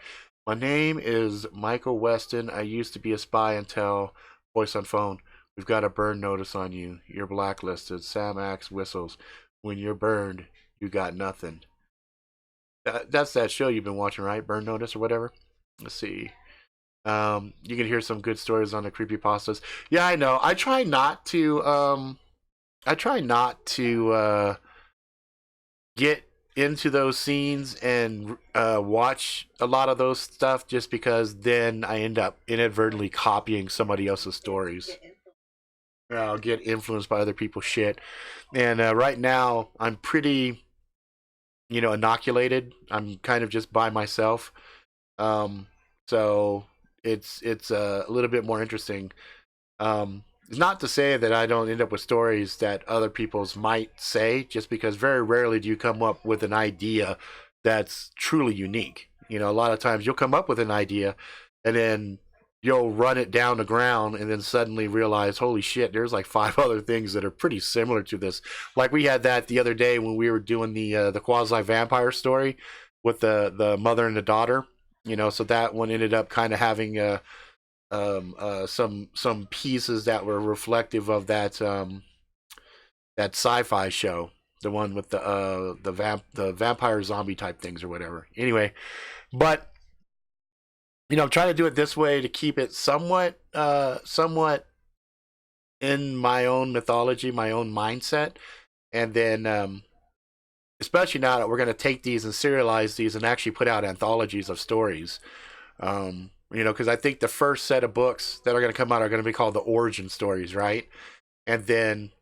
My name is Michael Weston. I used to be a spy until voice on phone. We've got a burn notice on you. You're blacklisted. Sam Axe whistles. When you're burned, you got nothing. That's that show you've been watching, right? Burn Notice or whatever. Let's see. You can hear some good stories on the creepypastas. Yeah, I know. I try not to get into those scenes and watch a lot of those stuff just because then I end up inadvertently copying somebody else's stories. I'll get influenced by other people's shit. And right now, I'm pretty, inoculated. I'm kind of just by myself. So it's a little bit more interesting. It's not to say that I don't end up with stories that other people's might say, just because very rarely do you come up with an idea that's truly unique. A lot of times you'll come up with an idea and then you'll run it down the ground and then suddenly realize, holy shit, there's like 5 other things that are pretty similar to this. Like we had that the other day when we were doing the quasi-vampire story with the mother and the daughter. So that one ended up kind of having some pieces that were reflective of that that sci-fi show. the one with the vampire zombie type things or whatever. Anyway, but I'm trying to do it this way to keep it somewhat in my own mythology, my own mindset, and then especially now that we're going to take these and serialize these and actually put out anthologies of stories. Because I think the first set of books that are going to come out are going to be called the origin stories, right? And then,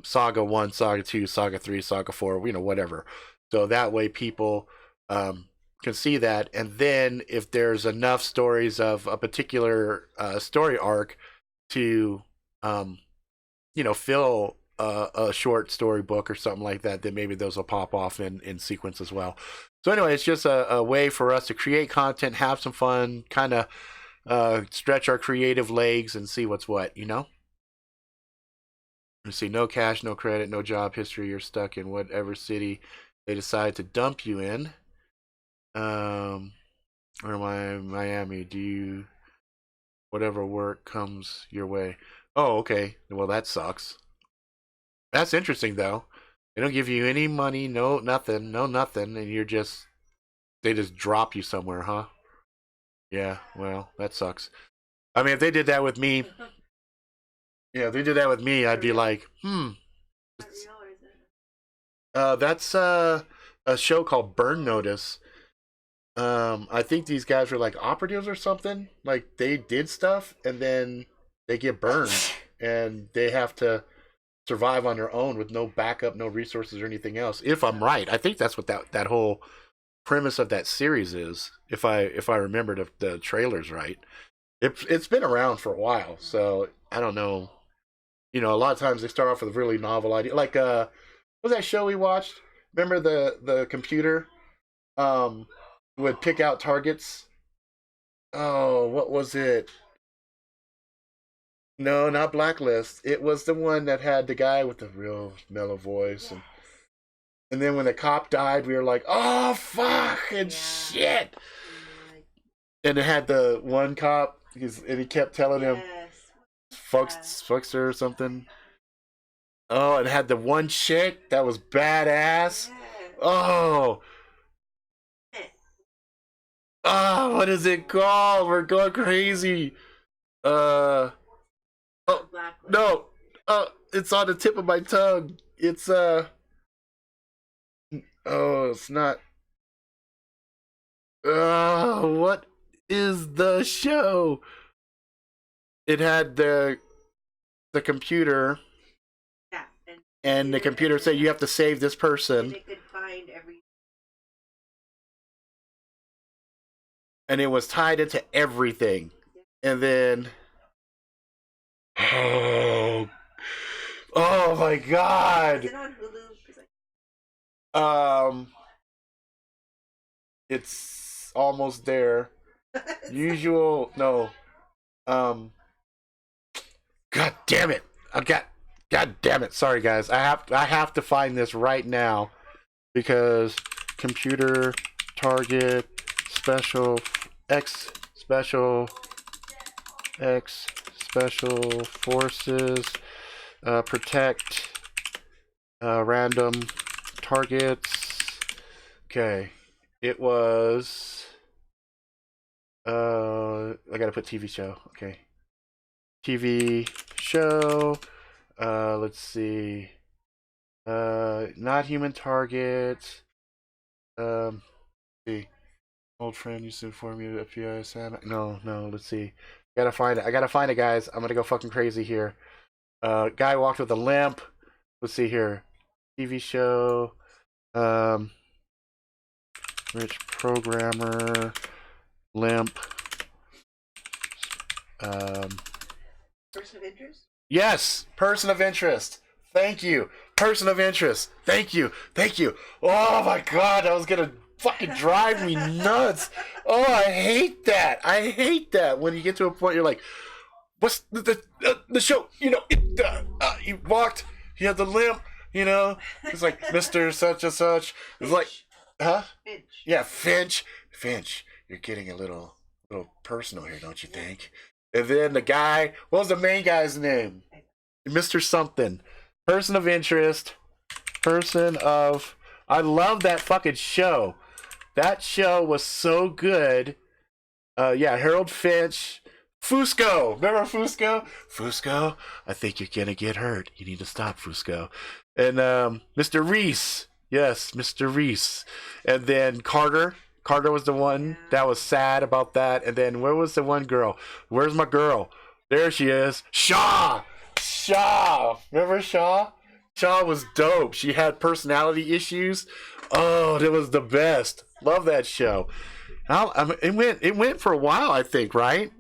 Saga 1, Saga 2, Saga 3, Saga 4, whatever. So that way people can see that. And then if there's enough stories of a particular story arc to, fill a short story book or something like that, then maybe those will pop off in sequence as well. So anyway, it's just a way for us to create content, have some fun, kind of stretch our creative legs and see what's what, Let's see, no cash, no credit, no job history. You're stuck in whatever city they decide to dump you in. Or Miami, whatever work comes your way. Oh, okay. Well, that sucks. That's interesting, though. They don't give you any money, no nothing, and they just drop you somewhere, huh? Yeah, well, that sucks. I mean, if they did that with me, I'd be like, that's a show called Burn Notice. I think these guys were like operatives or something. Like they did stuff and then they get burned and they have to survive on their own with no backup, no resources or anything else. If I'm right, I think that's what that whole premise of that series is. If I remember the trailers right, it's been around for a while, so I don't know. A lot of times they start off with a really novel idea, like what was that show we watched? Remember the computer would pick out targets. Oh, what was it? No, not Blacklist. It was the one that had the guy with the real mellow voice, and then when the cop died, we were like, "Oh fuck and shit!" And it had the one cop, and he kept telling him, "Fuckster" or something. Oh, it had the one chick that was badass. Oh, what is it called? We're going crazy. Oh no. It's on the tip of my tongue. It's it's not. What is the show? It had the computer. Yeah, and the computer said you have to save this person. And it could find every. And it was tied into everything. And then oh my god. Is it on Hulu? It's almost there. Usual no. God damn it. God damn it. Sorry guys. I have to find this right now because computer target special forces protect random targets. Okay. It was I gotta put TV show. Okay. TV show. Let's see. Not human target. See. Old friend used to inform you of FBI assignment. No, let's see. Gotta find it. I gotta find it, guys. I'm gonna go fucking crazy here. Guy walked with a limp. Let's see here. TV show. Rich programmer. Limp. Person of interest? Yes, person of interest. Thank you. Person of interest. Thank you. Oh my god, that was gonna fucking drive me nuts. Oh, I hate that. When you get to a point you're like, what's the show? He walked, he had the limp, It's like Mr. Such and such. It's like, huh? Finch. Yeah, Finch. You're getting a little personal here, don't you think? And then the guy, what was the main guy's name? Mr. Something. Person of interest. Person of... I love that fucking show. That show was so good. Yeah, Harold Finch. Fusco! Remember Fusco? Fusco, I think you're gonna get hurt. You need to stop, Fusco. And Mr. Reese. Yes, Mr. Reese. And then Carter. Carter was the one that was sad about that. And then where was the one girl? Where's my girl? There she is. Shaw! Shaw! Remember Shaw? Shaw was dope. She had personality issues. Oh, that was the best. Love that show. It went for a while, I think, right?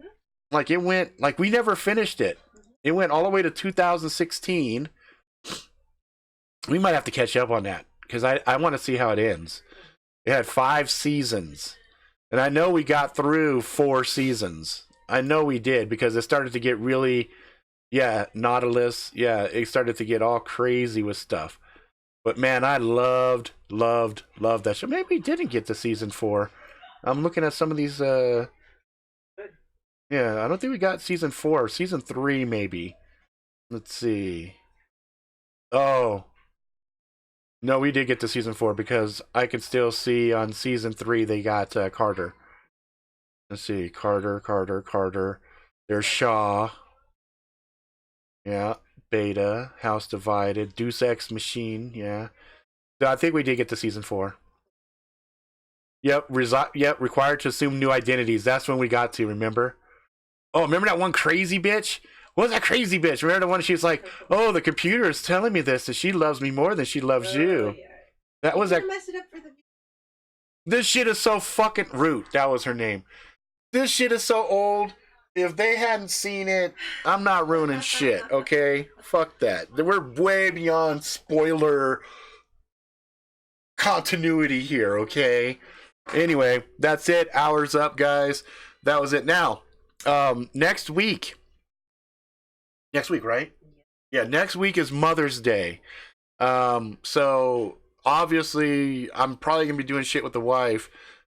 Like it went, like we never finished it. It went all the way to 2016. We might have to catch up on that because I want to see how it ends. It had 5 seasons, and I know we got through 4 seasons. I know we did because it started to get really, Nautilus. Yeah, it started to get all crazy with stuff. But man, I loved that show. Maybe we didn't get to season 4. I'm looking at some of these. Yeah, I don't think we got season 4. Season 3, maybe. Let's see. Oh. No, we did get to season 4 because I can still see on season 3 they got Carter. Let's see. Carter. There's Shaw. Yeah. Beta. House Divided. Deus Ex Machine. Yeah. So I think we did get to season 4. Yep. Required to assume new identities. That's when we got to, remember? Oh, remember that one crazy bitch? What was that crazy bitch? Remember the one she's like, oh, the computer is telling me this, that she loves me more than she loves you. Yeah. That was that. Mess it up for the... This shit is so fucking Root. That was her name. This shit is so old. If they hadn't seen it, I'm not ruining shit, okay? Fuck that. We're way beyond spoiler continuity here, okay? Anyway, that's it. Hour's up, guys. That was it. Now, next week, right? Yeah, next week is Mother's Day. So obviously I'm probably gonna be doing shit with the wife.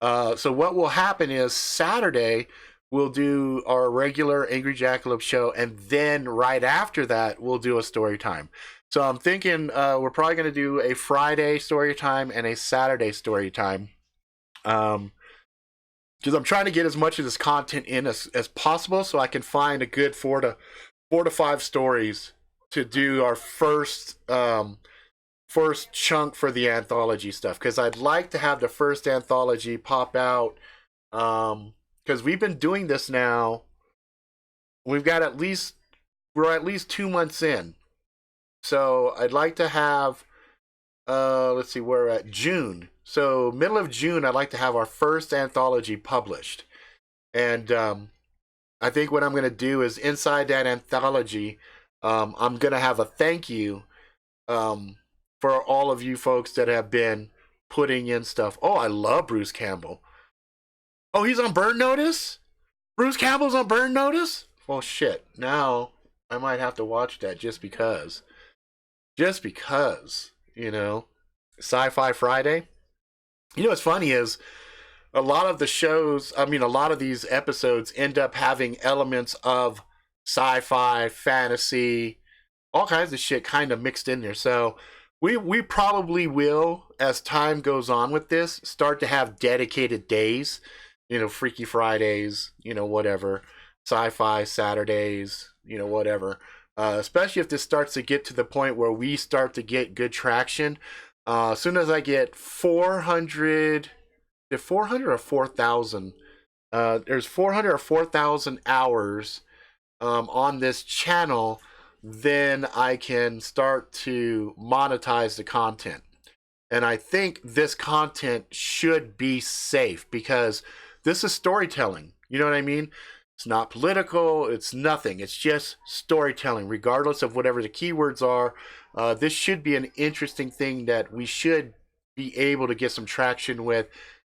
So what will happen is Saturday we'll do our regular Angry Jackalope show, and then right after that we'll do a story time. So I'm thinking we're probably gonna do a Friday story time and a Saturday story time. Because I'm trying to get as much of this content in as possible, so I can find a good 4 to 5 stories to do our first chunk for the anthology stuff. Because I'd like to have the first anthology pop out. Because we've been doing this now. We're at least 2 months in. So I'd like to have. Let's see, we're at June. So middle of June, I'd like to have our first anthology published. And I think what I'm going to do is inside that anthology, I'm going to have a thank you for all of you folks that have been putting in stuff. Oh, I love Bruce Campbell. Oh, he's on Burn Notice? Bruce Campbell's on Burn Notice? Well, shit. Now I might have to watch that just because. Just because, you know. Sci-Fi Friday. You know what's funny is a lot of the shows, a lot of these episodes end up having elements of sci-fi, fantasy, all kinds of shit kind of mixed in there. So we probably will, as time goes on with this, start to have dedicated days, Freaky Fridays, whatever, Sci-Fi Saturdays, whatever. Especially if this starts to get to the point where we start to get good traction. As soon as I get 400 or 4,000, there's 400 or 4,000 hours on this channel, then I can start to monetize the content. And I think this content should be safe because this is storytelling. You know what I mean? It's not political. It's nothing. It's just storytelling, regardless of whatever the keywords are. This should be an interesting thing that we should be able to get some traction with.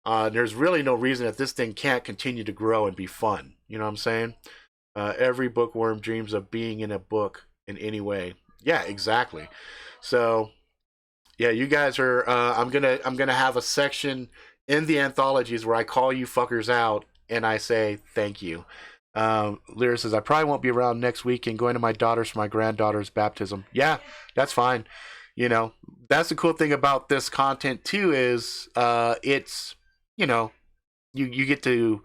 There's really no reason that this thing can't continue to grow and be fun. You know what I'm saying? Every bookworm dreams of being in a book in any way. Yeah, exactly. So, yeah, you guys are. I'm gonna have a section in the anthologies where I call you fuckers out and I say thank you. Lyra says, I probably won't be around next week and going to my daughter's for my granddaughter's baptism. Yeah, that's fine. You know, that's the cool thing about this content too is it's, you know, you get to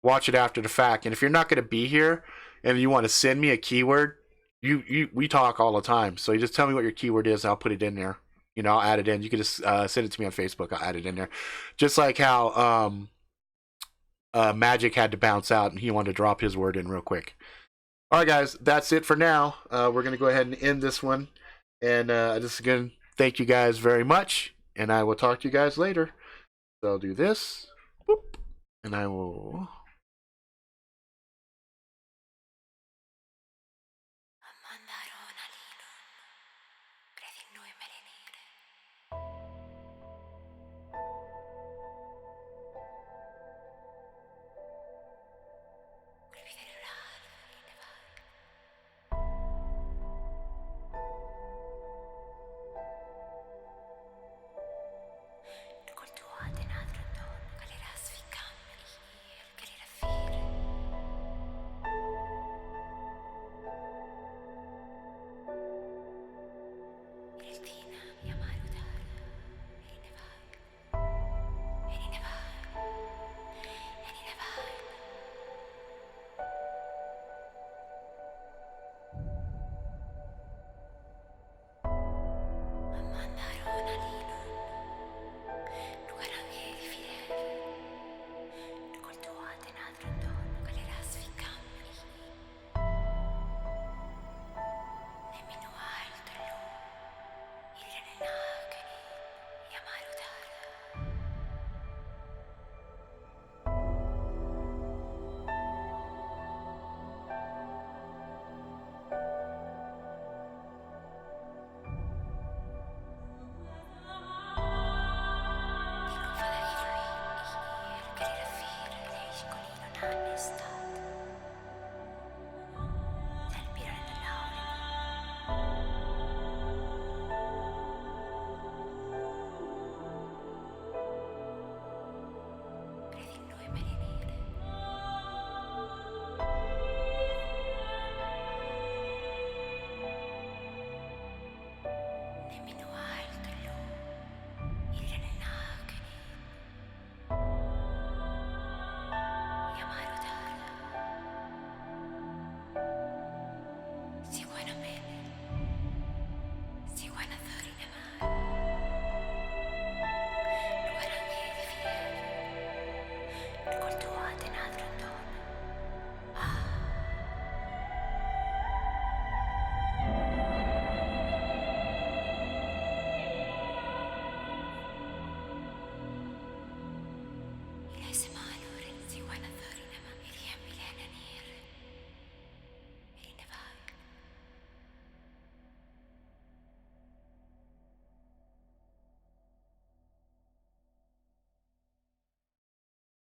watch it after the fact. And if you're not going to be here and you want to send me a keyword, we talk all the time. So you just tell me what your keyword is, and I'll put it in there. You know, I'll add it in. You can just send it to me on Facebook. I'll add it in there. Just like how Magic had to bounce out and he wanted to drop his word in real quick. All right, guys, that's it for now. We're going to go ahead and end this one. And just again, thank you guys very much. And I will talk to you guys later. So I'll do this. Boop, and I will